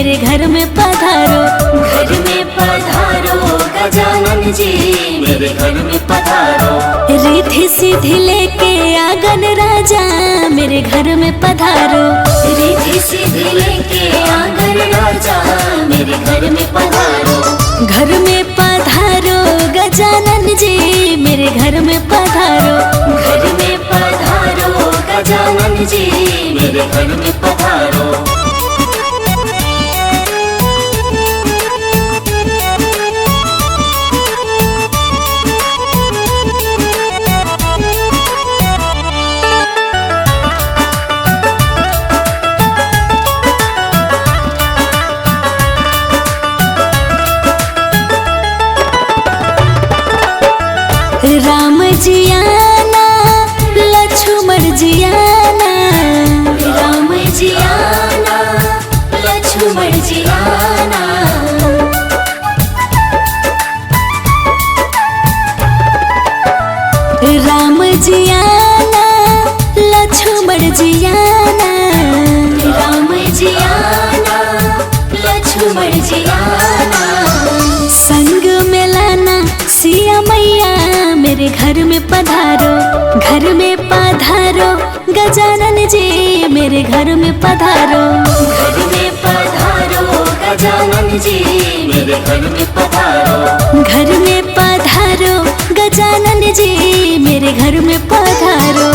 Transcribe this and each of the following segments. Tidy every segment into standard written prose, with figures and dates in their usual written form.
मेरे घर में पधारो। घर में पधारो गजानन जी, मेरे घर में पधारो। रिद्धि सिद्धि लेके आंगन राजा, मेरे घर में पधारो। रिद्धि सिद्धि लेके आंगन राजा, मेरे घर में पधारो। घर में पधारो गजानन जी, मेरे घर में पधारो। घर में पधारो गजानन जी, मेरे घर में पधारो। राम जी आना, लक्ष्मण जी आना। राम जी आना, लक्ष्मण जी आना। राम जी आना, लक्ष्मण जी आना। राम जी आना, लक्ष्मण जी आना। संग में लाना सिया मैया, मेरे घर में पधारो। घर में पधारो गजानन जी, मेरे घर में पधारो। घर में पधारो गजानन जी, मेरे घर में पधारो। घर में पधारो गजानन जी, मेरे घर में पधारो।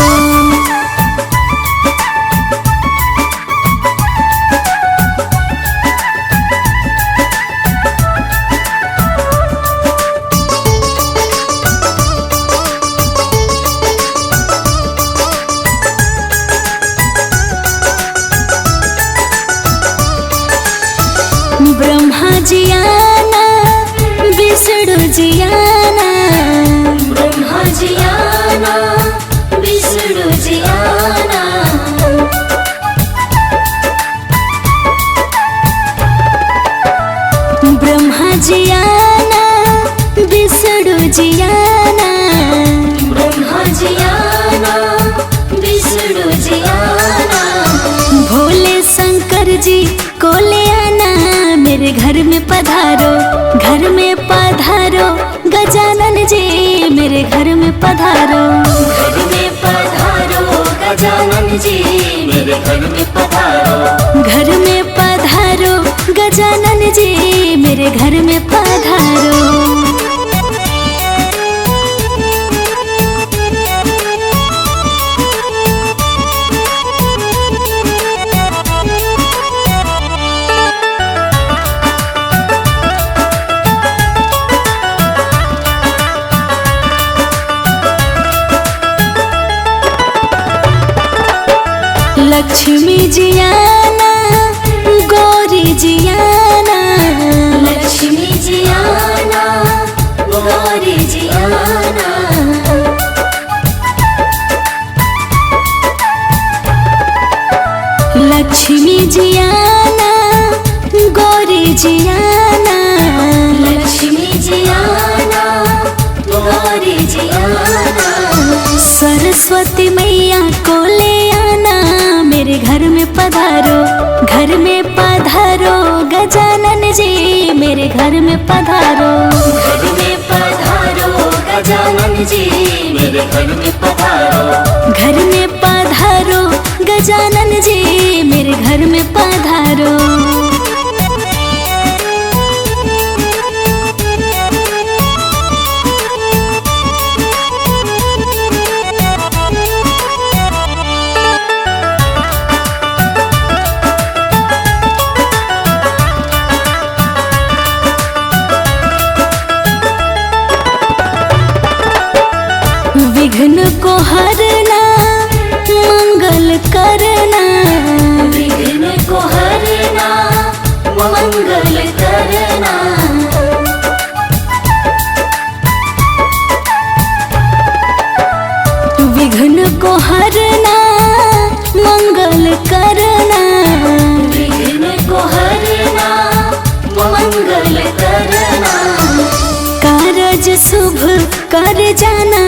ब्रह्मा जी आना, विष्णु जी आना। ब्रह्मा जी आना, विष्णु जी आना। ब्रह्मा जी आना, विष्णु जी आना। ब्रह्मा जी आना, विष्णु जी आना। भोले शंकर जी को ले आना, मेरे घर में पधारो। घर में पधारो गजानन जी, मेरे घर में पधारो। घर में पधारो गजानन जी, मेरे घर में पधारो। घर में पधारो गजानन जी, मेरे घर में पधारो। लक्ष्मी जी आना, गौरी जी आना। लक्ष्मी जी आना, गौरी जी आना। लक्ष्मी जी आना, गौरी जी आना। लक्ष्मी जी आना, गौरी जी आना। सरस्वती मैया को ले आना, मेरे घर में पधारो। घर में पधारो गजानन जी, मेरे घर में पधारो। घर में पधारो गजानन जी, मेरे घर में पधारो। घर में पधारो गजानन जी, मेरे घर में पधारो। विघ्न को हरना, मंगल करना। विघ्न को हरना, मंगल करना। विघ्न को हरना, मंगल करना। विघ्न को हरना, मंगल करना। कारज शुभ कर जाना,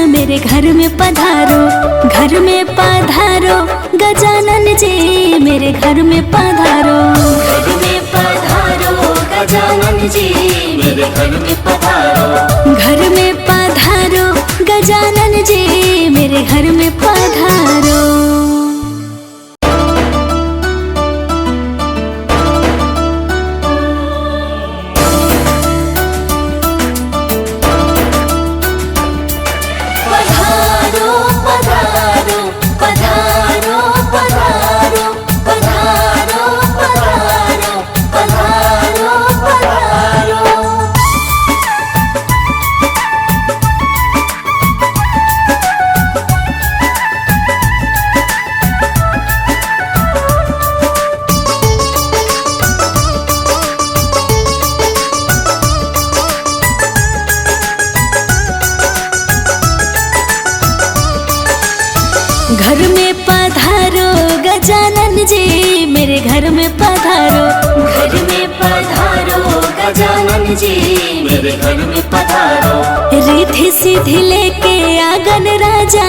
मेरे घर में पधारो। घर में पधारो गजानन जी, मेरे घर में पधारो। घर में गजानन जी मेरे घर में पधारो। घर में पधारो गजानन जी मेरे घर में पधारो। घर में पधारो गजानन जी मेरे घर में पधारो। घर में पधारो गजानन जी मेरे घर में पधारो। रिद्धि सिद्धि लेके आंगन राजा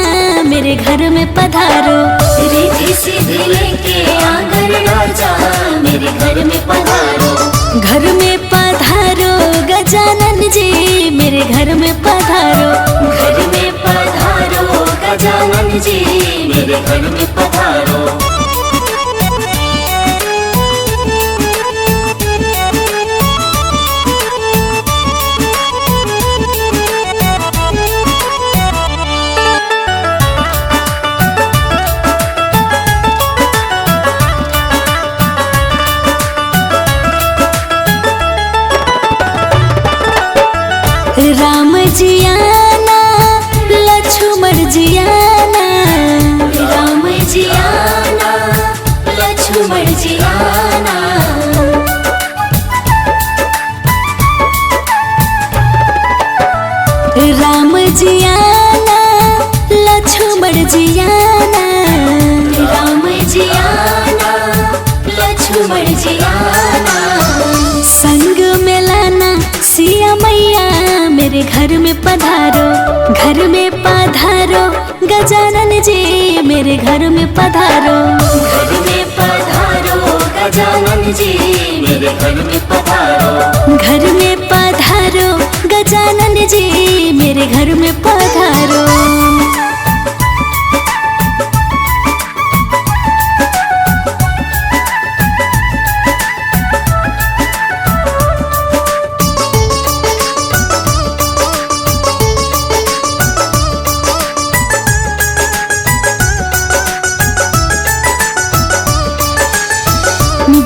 मेरे घर में पधारो। रिद्धि सिद्धि लेके आंगन राजा मेरे घर में पधारो। घर में पधारो गजानन जी मेरे घर में पधारो। घर में पधारो गजानन जी मेरे घर में पधारो। राम जी आना लक्ष्मण जी आना। राम जी आना लक्ष्मण जी आना। राम जी आना लक्ष्मण जी आना। राम जी आना लक्ष्मण जी आना। संग में लाना सिया मैया मेरे घर में पधारो। घर में पधारो गजानन जी मेरे घर में पधारो। घर में पधारो गजानन जी मेरे घर में पधारो। घर में पधारो गजानन जी मेरे घर में पधारो।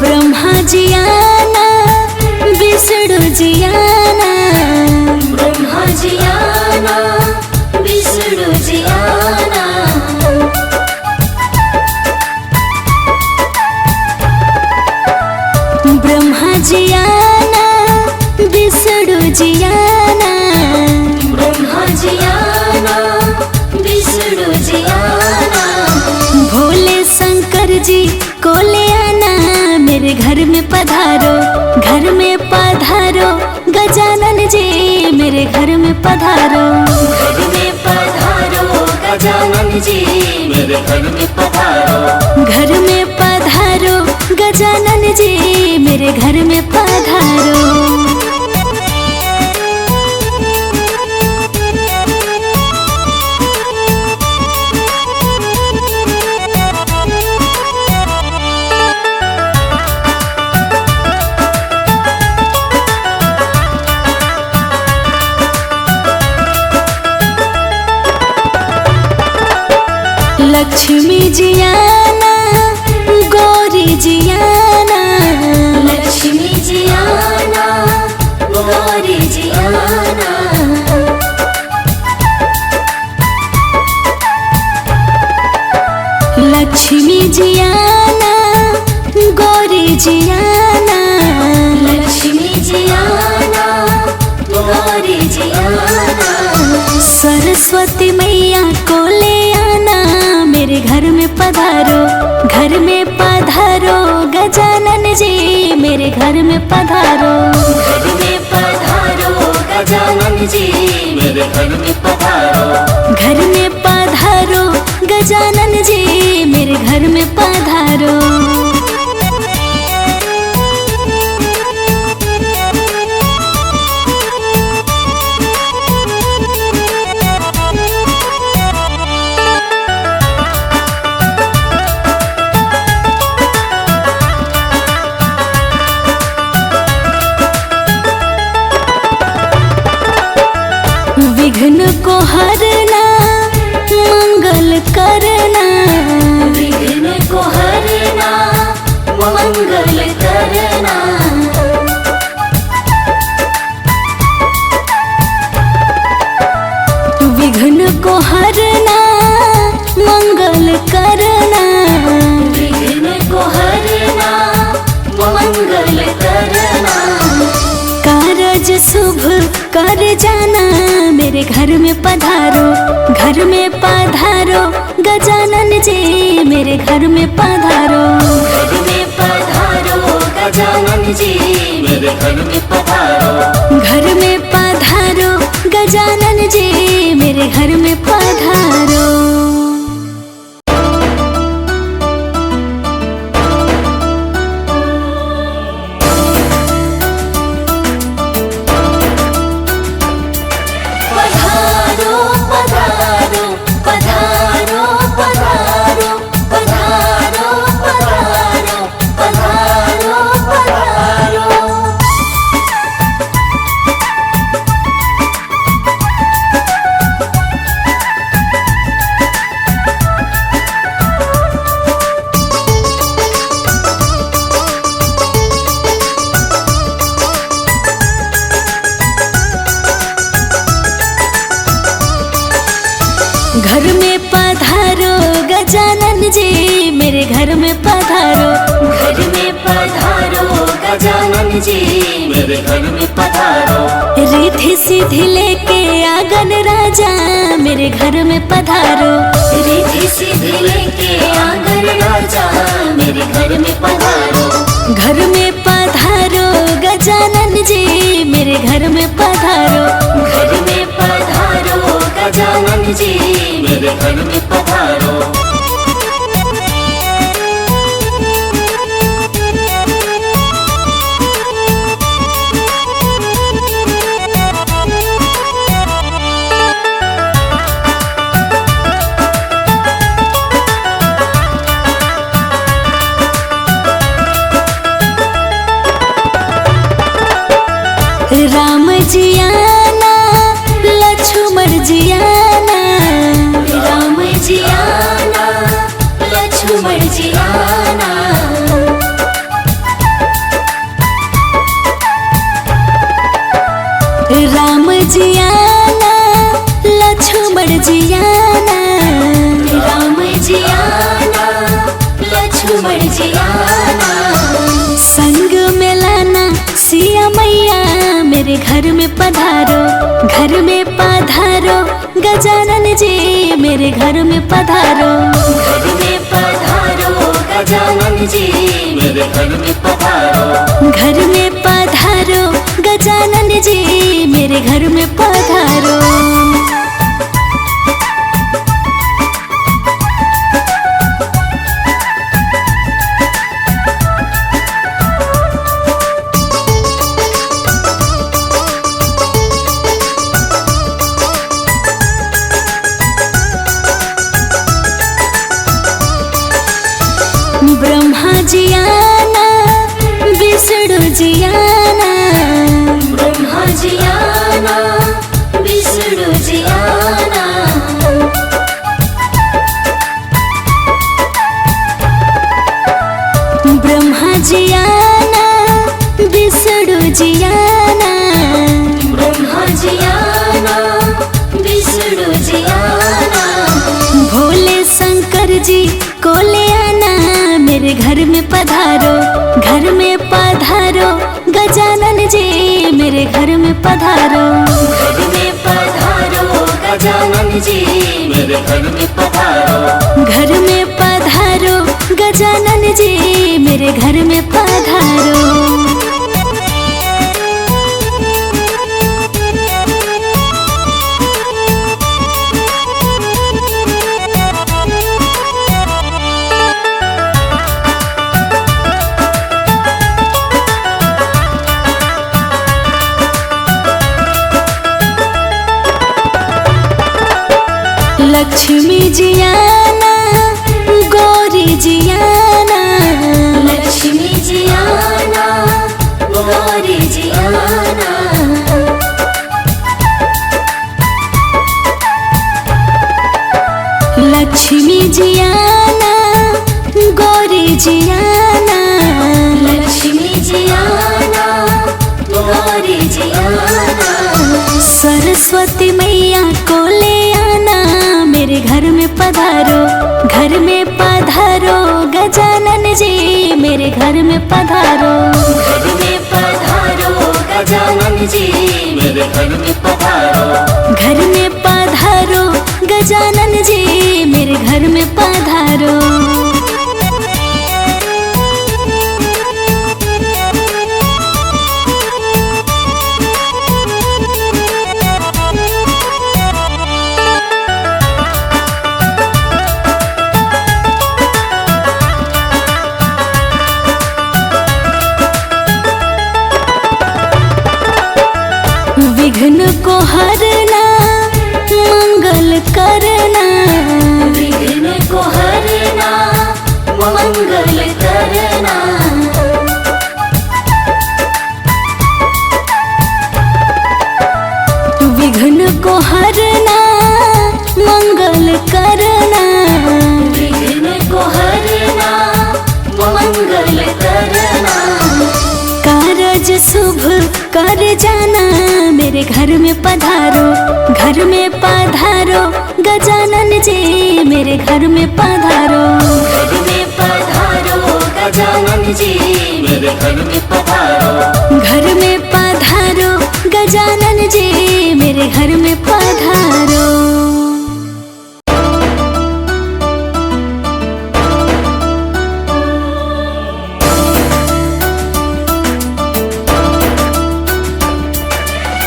ब्रह्मा जी आना विष्णु जी आना। ब्रह्मा जी आना विष्णु जी आना। ब्रह्मा जी आना विष्णु जी आना। ब्रह्मा जी आना विष्णु जी आना। भोले शंकर जी को ले आना मेरे घर में पधारो। घर में पधारो गजानन जी मेरे घर में पधारो। घर में पधारो गजानन जी मेरे घर में पधारो। घर में पधारो गजानन जी मेरे घर में पधारो। लक्ष्मी जी आना गौरी जी आना। लक्ष्मी जी आना गौरी जी आना। लक्ष्मी जी आना गौरी जी आना। लक्ष्मी जी आना गौरी जी आना। सरस्वती मैया को ले आना मेरे घर में पधारो। घर में पधारो गजानन जी मेरे घर में पधारो। घर में पधारो गजानन जी मेरे घर में पधारो। घर में पधारो गजानन जी मेरे घर में पधारो। हरना मंगल करना, विघ्न को हरना मंगल करना। विघ्न को हरना मंगल करना, विघ्न को हरना मंगल करना। कारज शुभ कर जाना, मेरे घर में पधारो, घर में पधारो गजानन जी, मेरे घर में पधारो। घर में पधारो गजानन जी, मेरे घर में पधारो। घर में पधारो गजानन जी, मेरे घर में पधारो। पधारो पधारो पधारो पधारो पधारो पधारो पधारो पधारो। घर में पधारो गजानन जी, मेरे घर में पधारो। घर में पधारो गजानन जी, मेरे घर में पधारो। रिद्धि सिद्धि लेके आंगन राजा, मेरे घर में पधारो। रिद्धि सिद्धि लेके आंगन राजा, मेरे घर में पधारो। घर में पधारो गजानन जी, मेरे घर में पधारो। घर में पधारो गजानन जी, मेरे घर में पधारो। राम जी आना लक्ष्मण जी आना, राम जी आना लक्ष्मण जी आना। राम जी आना लक्ष्मण जी आना, राम जी आना लक्ष्मण जी आना। संग में लाना सिया मैया, मेरे घर में पधारो। घर में पधारो गजानन जी, मेरे घर में पधारो। घर में पधारो गजानन जी, मेरे घर में पधारो। घर में पधारो गजानन जी, मेरे घर में पधारो। ब्रह्मा जी आना विष्णु जी आना, ब्रह्मा जी आना विष्णु जी आना। ब्रह्मा जी आना विष्णु जी आना, ब्रह्मा जी आना विष्णु जी आना। भोले शंकर जी को ले आना, मेरे घर में पधारो। घर में पधारो गजानन जी, मेरे घर में पधारो। घर में पधारो गजानन जी, मेरे घर में पधारो। घर में पधारो गजानन जी, मेरे घर में पधारो। लक्ष्मी जी आना गौरी जी आना, लक्ष्मी जी आना गौरी जी आना। जियाना गौरी जियाना, लक्ष्मी जियाना गौरी जियाना, सरस्वती मैया को ले आना मेरे घर में पधारो, घर में पधारो गजानन जी मेरे घर में पधारो, घर में पधारो गजानन जी मेरे घर में पधारो, घर में पधारो गजानन जी मेरे घर में पधारो। विघ्न को हरना मंगल करना, विघ्न को हरना मंगल करना, विघ्न को हरना मंगल करना, विघ्न को हरना मंगल करना, कारज शुभ कर जाना मेरे घर में पधारो, घर में पधारो गजानन जी मेरे घर में पधारो, घर में पधारो गजानन जी मेरे घर में पधारो, घर में पधारो गजानन जी मेरे घर में पधारो।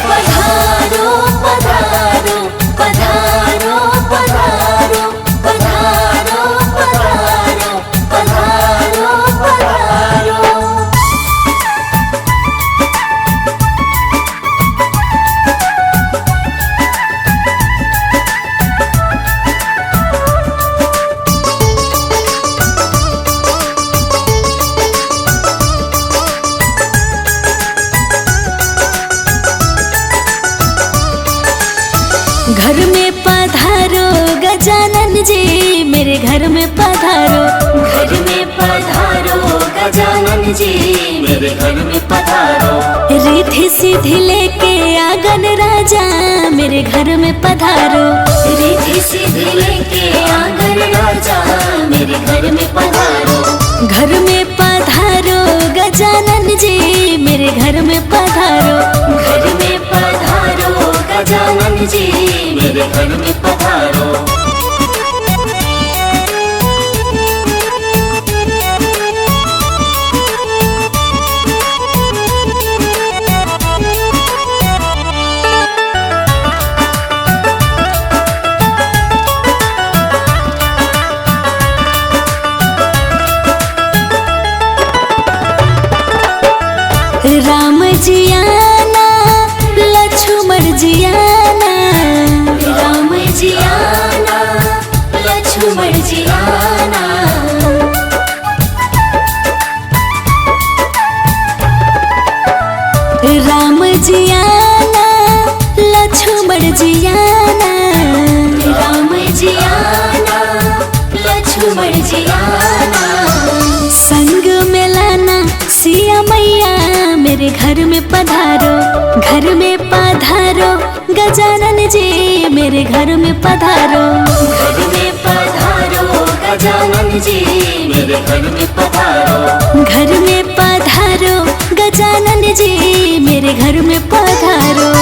पधारो पधारो पधारो पधारो पधारो पधारो पधारो पधारो, घर में पधारो गजानन जी मेरे घर में पधारो, घर में पधारो गजानन जी मेरे घर में पधारो, रिद्धि सिद्धि लेके आंगन राजा मेरे घर में पधारो, रिद्धि सिद्धि लेके आंगन राजा मेरे घर में पधारो, घर में पधारो गजानन जी मेरे घर में पधारो, घर में पधारो गजानन जी मेरे घर में पधारो, राम जियाना लक्ष्मण जियाना, राम जियाना लक्ष्मण जियाना, राम जियाना लक्ष्मण जियाना, राम जियाना लक्ष्मण जियाना, संग में लाना सिया मैया मेरे घर में पधारो, घर में पधारो गजानन जी मेरे घर में पधारो, घर में पधारो गजानन जी मेरे घर में पधारो, घर में पधारो गजानन जी मेरे घर में पधारो।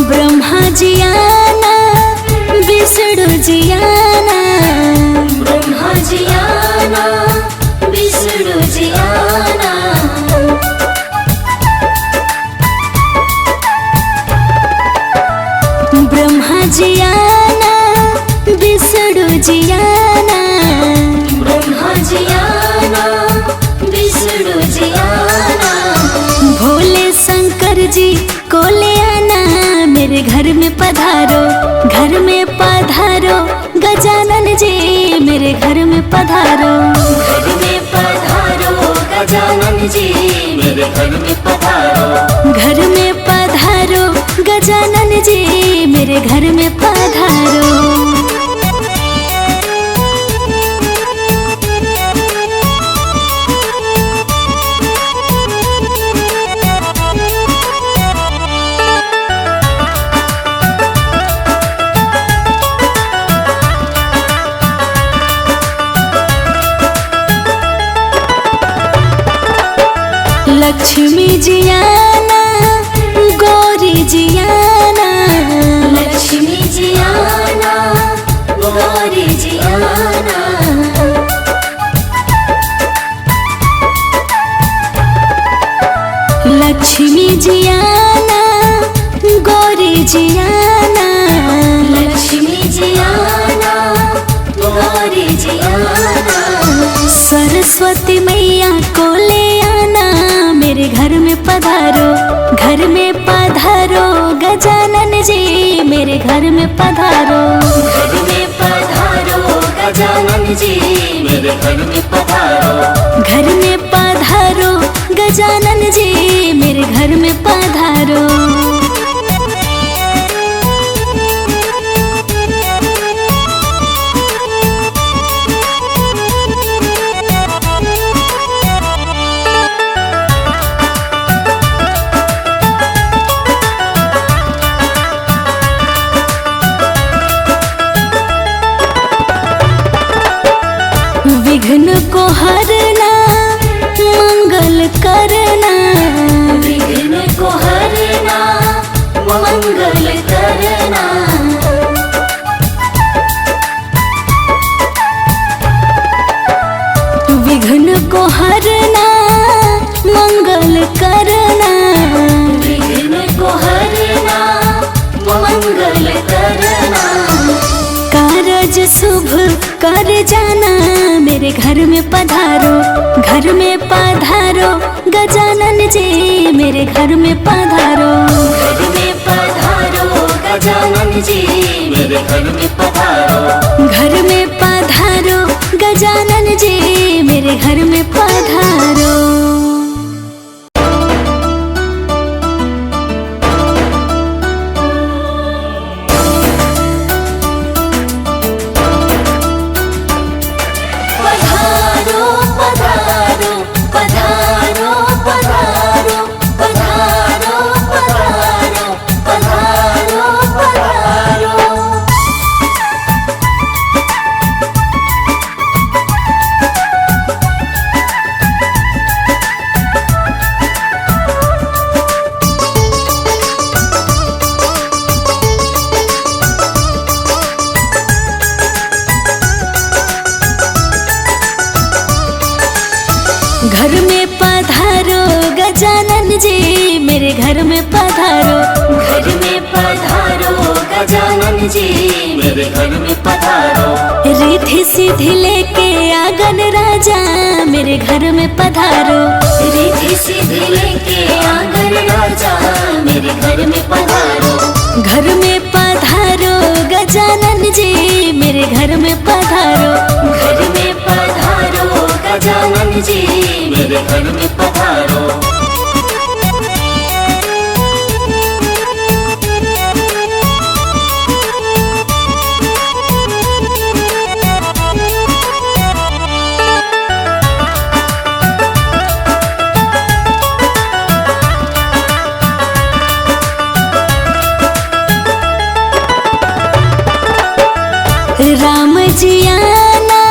ब्रह्मा जियाना विष्णु जियाना, ब्रह्मा जियाना मेरे घर में पधारो। घर में पधारो गजानन जी मेरे घर में पधारो। घर में पधारो गजानन जी मेरे घर में पधारो। लक्ष्मी जी आना गौरी जी आना। लक्ष्मी जी आना गौरी जी आना। लक्ष्मी जी आना गौरी जी आना। लक्ष्मी जी आना गौरी जी आना। सरस्वती मैया को ले आना मेरे घर में पधारो। घर में पधारो गजानन जी मेरे घर में पधारो। घर में पधारो गजानन जी मेरे घर में पधारो। घर में पधारो गजानन जी मेरे घर में पधारो। विघ्न को हरना मंगल करना। विघ्न को हरना मंगल करना। विघ्न को हरना मंगल करना। विघ्न को हरना मंगल करना। कारज शुभ कर जाना मेरे घर में पधारो। घर में पधारो गजानन जी मेरे घर में पधारो। घर में पधारो गजानन जी मेरे घर में पधारो। घर में पधारो गजानन जी मेरे घर में पधारो। घर में पधारो गजानन जी मेरे घर में पधारो। घर में पधारो गजानन जी मेरे घर में पधारो। रिद्धि सिद्धि लेके आंगन राजा मेरे घर में पधारो। रिद्धि सिद्धि लेके आंगन राजा मेरे घर में पधारो। घर में पधारो गजानन जी मेरे घर में पधारो। घर में पधारो गजानन जी मेरे घर में पधारो। राम जी आना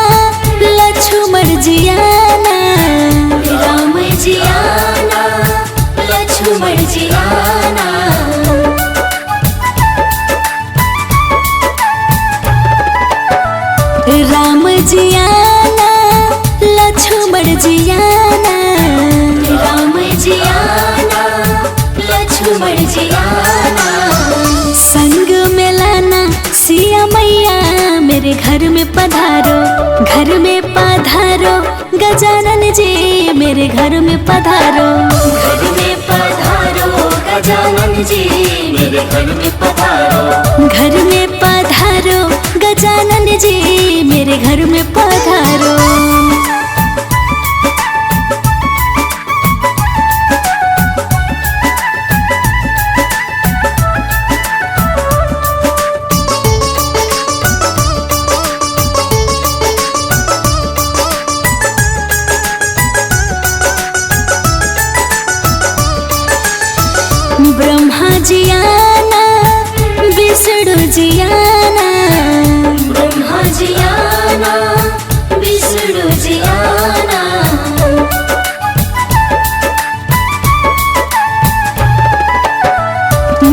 लक्ष्मण जी आना। राम जी आना लक्ष्मण जी आना। राम जी आना लक्ष्मण जी आना। राम जी आना लक्ष्मण जी आना। संग में लाना सिया मैया मेरे घर में पधारो। घर में पधारो गजानन जी मेरे घर में पधारो। घर में पधारो गजानन जी मेरे घर में पधारो। घर में पधारो गजानन जी मेरे घर में पधारो। ब्रह्मा जी आना, विष्णु जी आना, ब्रह्मा जी आना, विष्णु जी आना,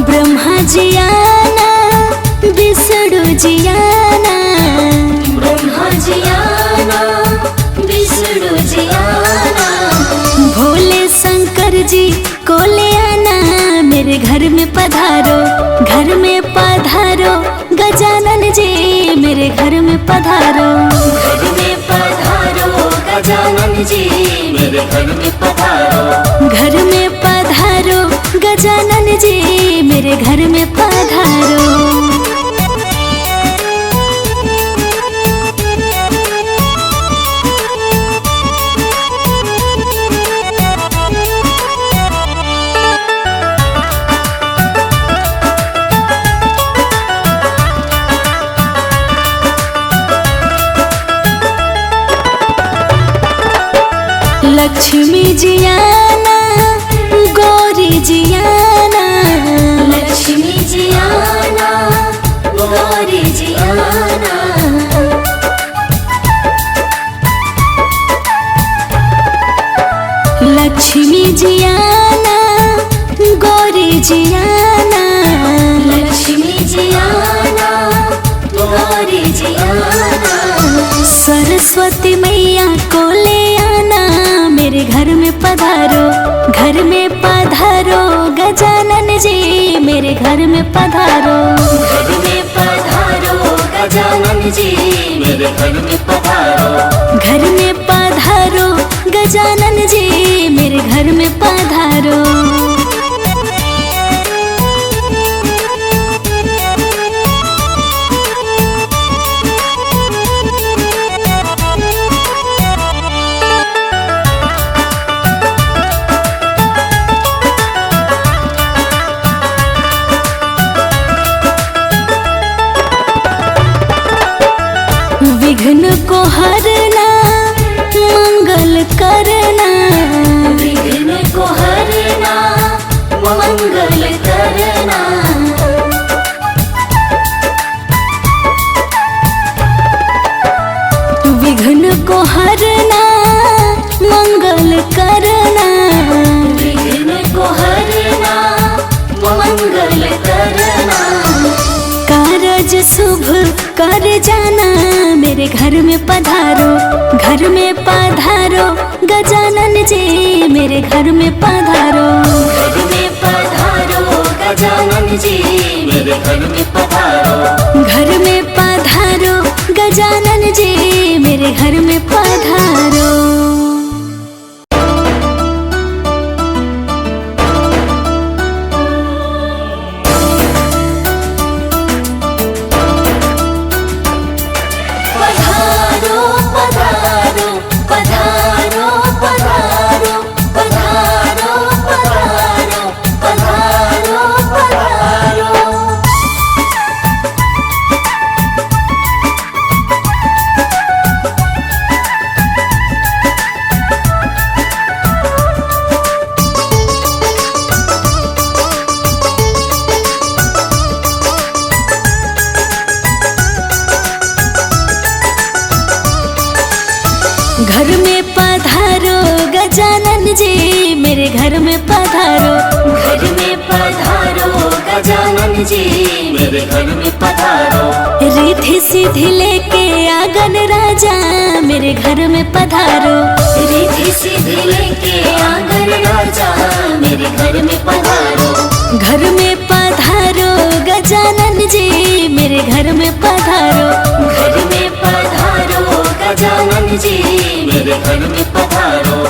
ब्रह्मा जी आना, विष्णु जी आना, ब्रह्मा जी आना, विष्णु जी आना, भोले शंकर जी को ले आना, मेरे घर में पधारो, घर में पधारो, गजानन जी मेरे घर में पधारो। घर में पधारो गजानन जी मेरे घर में पधारो, घर में पधारो, गजानन जी मेरे घर में पधारो। लक्ष्मी जी आना, गौरी जी आना, लक्ष्मी जी आना, गौरी जी आना, लक्ष्मी जी आना, गौरी जी आना, लक्ष्मी जी आना, गौरी जी आना, सरस्वती मैया को ले आना, मेरे घर में पधारो, घर में पधारो, गजानन जी मेरे घर में पधारो। घर में पधारो गजानन जी मेरे घर में पधारो, घर में पधारो, गजानन जी मेरे घर में पधारो। विघ्न को हरना, मंगल करना, विघ्न को हरना, मंगल करना, विघ्न को हरना, मंगल करना, विघ्न को हरना, मंगल करना, कारज शुभ कर जाना, मेरे घर में पधारो, घर में पधारो, गजानन जी मेरे घर में पधारो। घर में पधारो गजानन जी मेरे घर में पधारो, घर में पधारो, गजानन जी मेरे घर में पधारो। घर में पधारो, गजानन जी मेरे घर में पधारो, घर में पधारो गजानन जी मेरे घर में पधारो, रिद्धि सिद्धि लेके आंगन राजा मेरे घर में पधारो, रिद्धि सिद्धि लेके आंगन राजा मेरे घर में पधारो, घर में पधारो, गजानन जी मेरे घर में पधारो, घर में पधारो गजानन जी मेरे घर में पधारो।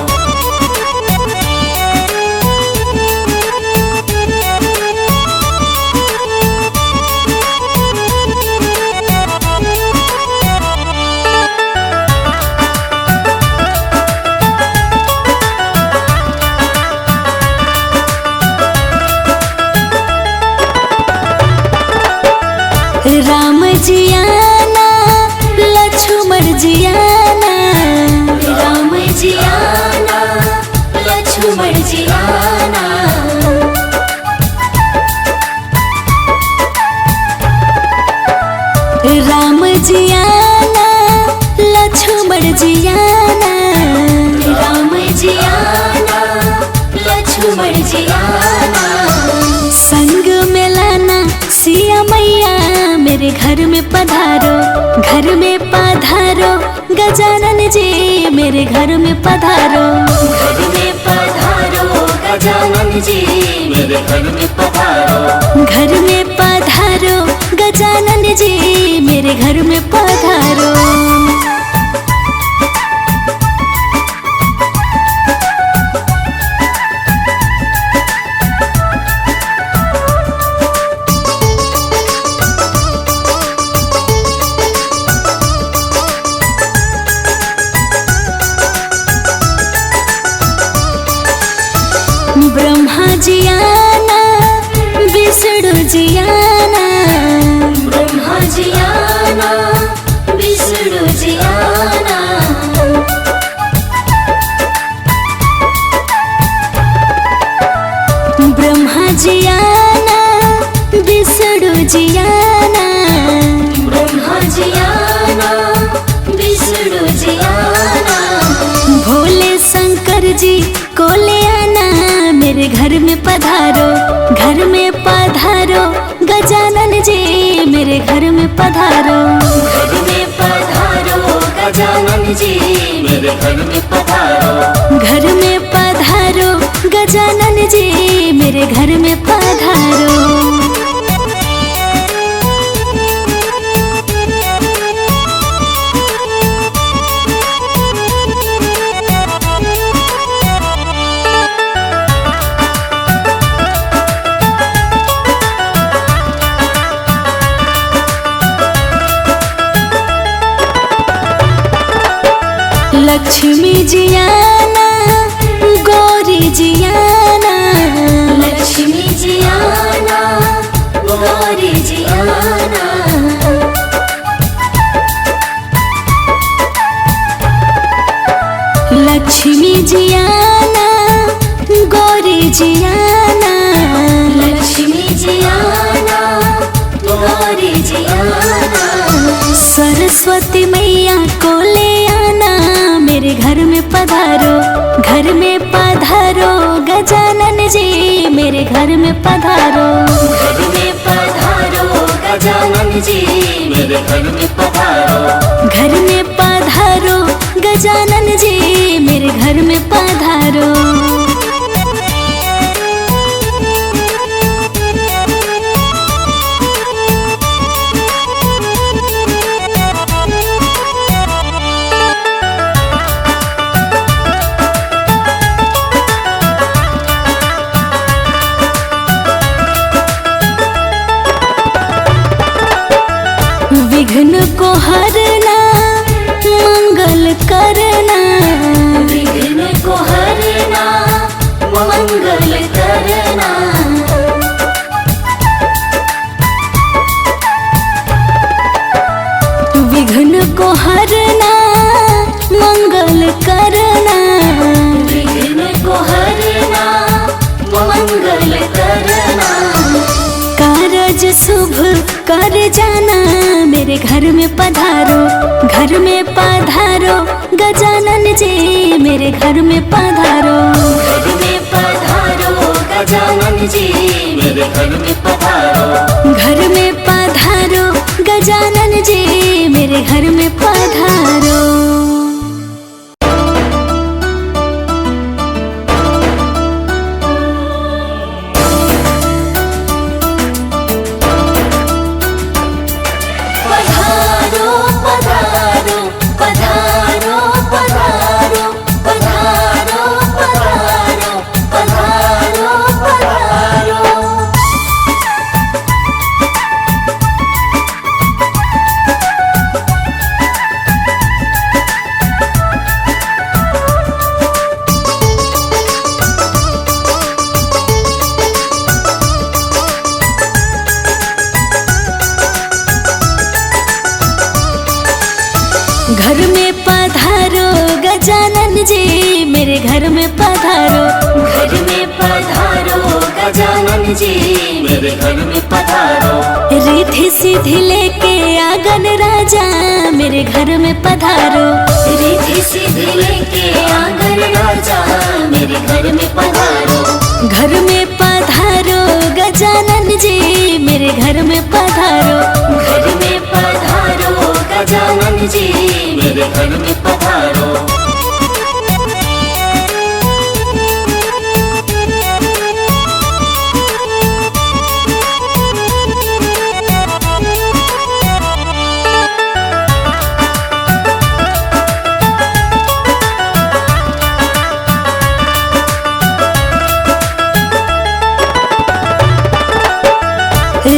गजानन जी मेरे घर में पधारो। घर में पधारो गजानन जी मेरे घर में पधारो। घर में पधारो गजानन जी मेरे घर में पधारो। ब्रह्मा जी आना विष्णु जी आना। ब्रह्मा जी आना विष्णु जी आना। ब्रह्मा जी आना विष्णु जी आना। ब्रह्मा जी आना विष्णु जी आना। भोले शंकर जी को ले आना मेरे घर में पधारो। घर में पधारो गजानन जी मेरे घर में पधारो। घर में पधारो गजानन जी मेरे घर में पधारो। घर में पधारो गजानन जी मेरे घर में पधारो। लक्ष्मी जी आना गौरी जी आना। लक्ष्मी जी आना गौरी जी आना। लक्ष्मी जी आना गौरी जी आना। लक्ष्मी जी आना गौरी जी आना। सरस्वती मैया को ले आना मेरे घर में पधारो। घर में पधारो गजानन जी मेरे घर में पधारो। घर में पधारो गजानन जी मेरे घर में पधारो। घर में पधारो गजानन जी मेरे घर में पधारो। विघ्न को हरना मंगल करना। विघ्न को हरना मंगल करना। विघ्न को हरना मंगल करना। विघ्न को हरना मंगल करना। कारज शुभ कर जाना मेरे घर में पधारो। घर में पधारो गजानन जी मेरे घर में पधारो। घर में पधारो गजानन जी मेरे घर में पधारो। घर में पधारो गजानन जी मेरे घर में पधारो। घर में पधारो गजानन जी मेरे घर में पधारो। घर में पधारो गजानन जी मेरे घर में पधारो। रिद्धि सिद्धि लेके आंगन राजा मेरे घर में पधारो। रिद्धि सिद्धि लेके आंगन राजा मेरे घर में पधारो। घर में पधारो गजानन जी मेरे घर में पधारो। घर में पधारो गजानन जी मेरे मेरे घर में पधारो।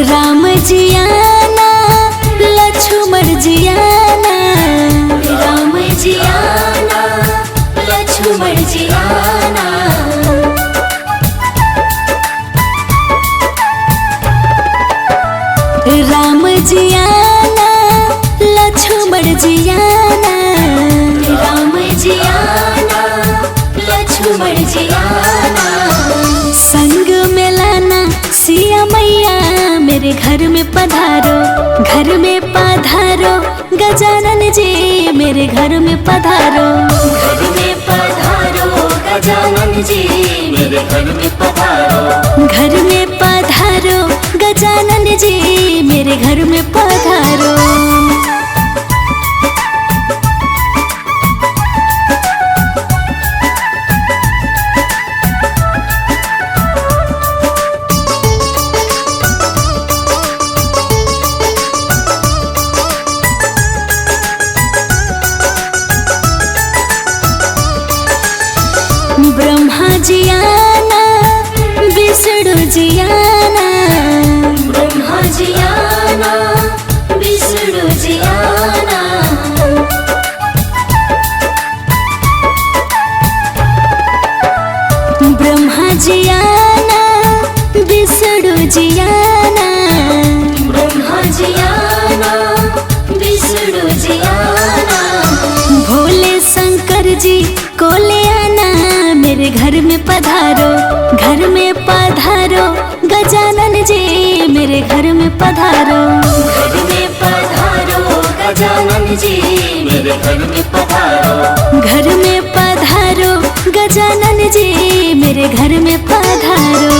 राम जी आना लक्ष्मण जी आना, राम जी आना लक्ष्मण जी आना, राम जी आना लक्ष्मण जी आना, राम जी आना लक्ष्मण जी आना, संग में लाना सिया मैया मेरे घर में पधारो, घर में पधारो गजानन जी मेरे घर में पधारो, घर में पधारो गजानन जी मेरे घर में पधारो, घर में पधारो गजानन जी मेरे घर में पधारो। ब्रह्मा जी आना विष्णु जी आना, ब्रह्मा जी आना विष्णु जी आना, ब्रह्मा जी आना विष्णु जी आना, ब्रह्मा जी आना विष्णु जी आना, भोले शंकर जी को ले आना मेरे घर में पधारो, घर में पधारो गजानन जी मेरे घर में पधारो, घर में पधारो गजानन जी मेरे घर में पधारो, घर में पधारो गजानन जी मेरे घर में पधारो।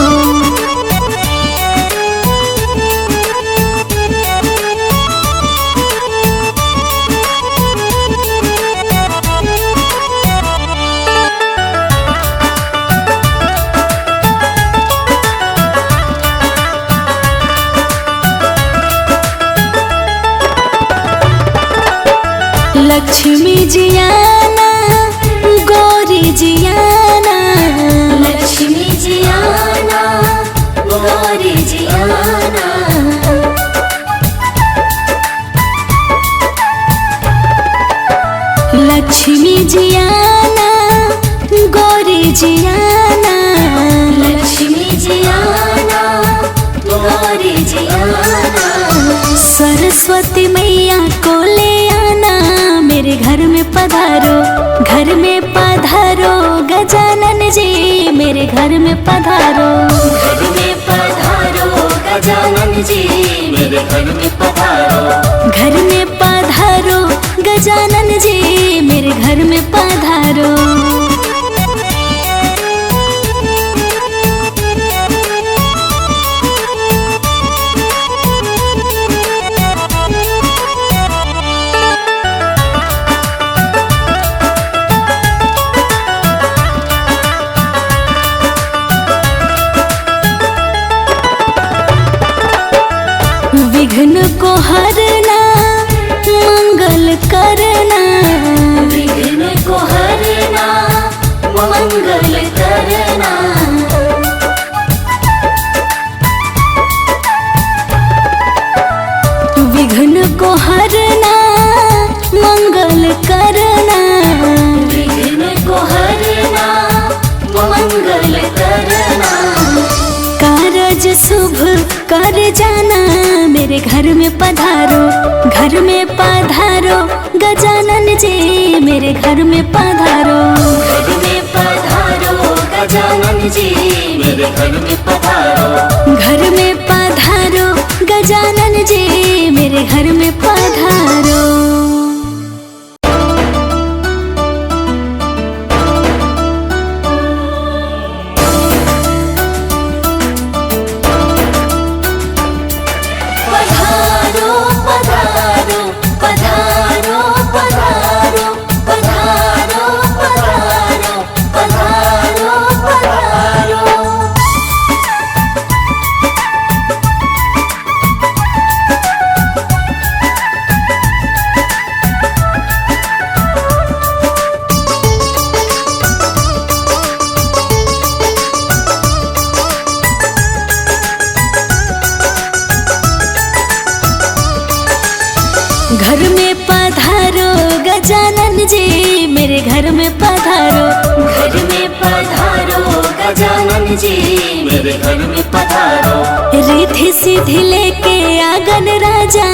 लक्ष्मी जी आना गौरी जी आना, लक्ष्मी जी आना गौरी जी आना, लक्ष्मी जी आना गौरी जी आना, लक्ष्मी जी आना गौरी जी आना, सरस्वती मैया को ले आना मेरे घर में पधारो, घर में पधारो गजानन जी मेरे घर में पधारो, घर में पधारो गजानन जी मेरे घर में पधारो, घर में पधारो गजानन जी मेरे घर में पधारो। विघ्न को हरना मंगल करना, विघ्न को हरना मंगल करना, विघ्न को हरना मंगल करना, विघ्न को हरना मंगल करना, कारज शुभ कर जाना मेरे घर में पधारो, घर में पधारो गजानन जी मेरे घर में पधारो, घर में पधारो गजानन जी मेरे घर में पधारो, घर में पधारो गजानन जी मेरे घर में पधारो। पधारो पधारो पधारो पधारो घर में पधारो। घर में पधारो गजानन जी मेरे घर में पधारो। रिद्धि सिद्धि लेके आंगन राजा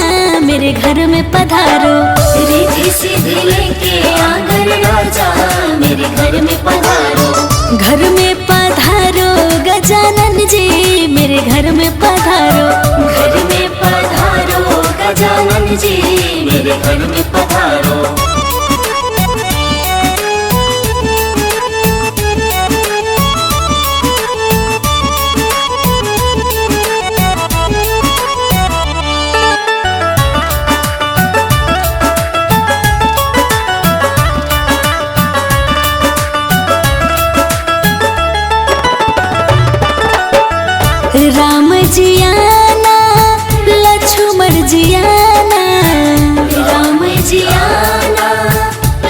मेरे घर में पधारो। रिद्धि सिद्धि लेके आंगन राजा मेरे घर में पधारो। घर में पधारो गजानन जी मेरे घर में पधारो। घर में पधारो गजानन जी मेरे घर में पधारो। राम जी आना लक्ष्मण जी आना। राम जी आना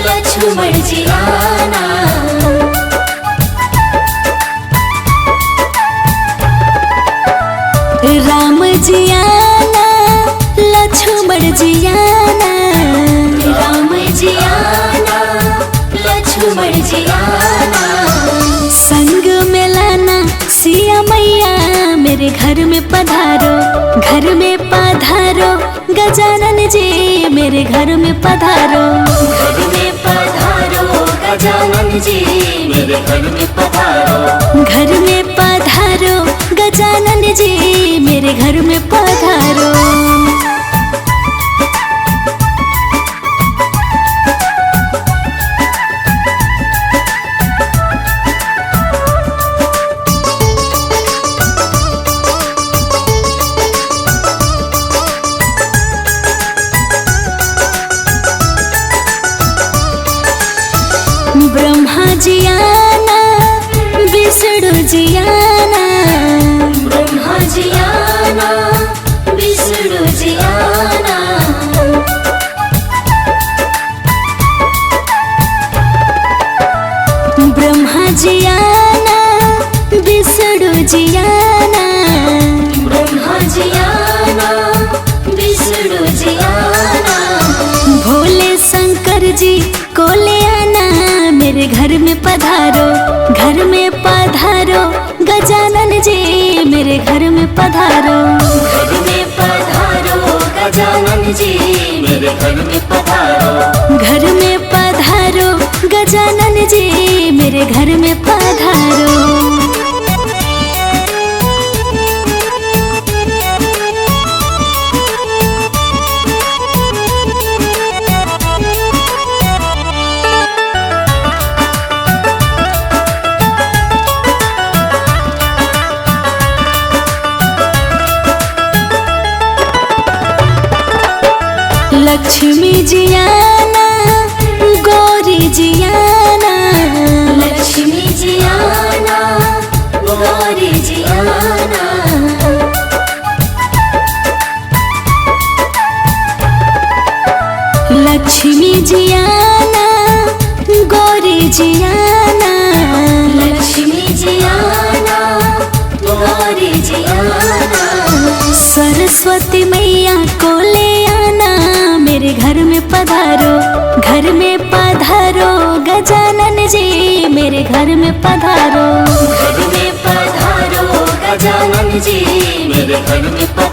लक्ष्मण जी आना। राम जी आना लक्ष्मण जी आना। राम जी आना लक्ष्मण जी आना। संग में लाना सिया मैया मेरे घर में पधारो। घर में पधारो गजानन जी मेरे घर में पधारो। घर में पधारो गजानन जी मेरे घर में पधारो। घर में पधारो गजानन जी मेरे घर में पधारो। ब्रह्मा जी आना विष्णु जी आना। ब्रह्मा जी आना विष्णु जी आना। ब्रह्मा जी आना विष्णु जी आना। ब्रह्मा जी आना विष्णु जी आना। भोले शंकर जी को ले आना मेरे घर में पधारो। घर में पधारो गजानन जी मेरे घर में पधारो। घर में पधारो गजानन जी मेरे घर में पधारो। घर में पधारो गजानन जी मेरे घर में पधारो। लक्ष्मी जी आना गौरी जी आना। लक्ष्मी जी आना गौरी जी आना। लक्ष्मी जी आना गौरी जी आना। लक्ष्मी जी आना गौरी जी आना। सरस्वती मैया को ले आना मेरे घर में पधारो। घर में पधारो गजानन जी मेरे घर में पधारो। घर में पधारो गजानन जी मेरे घर में पधारो।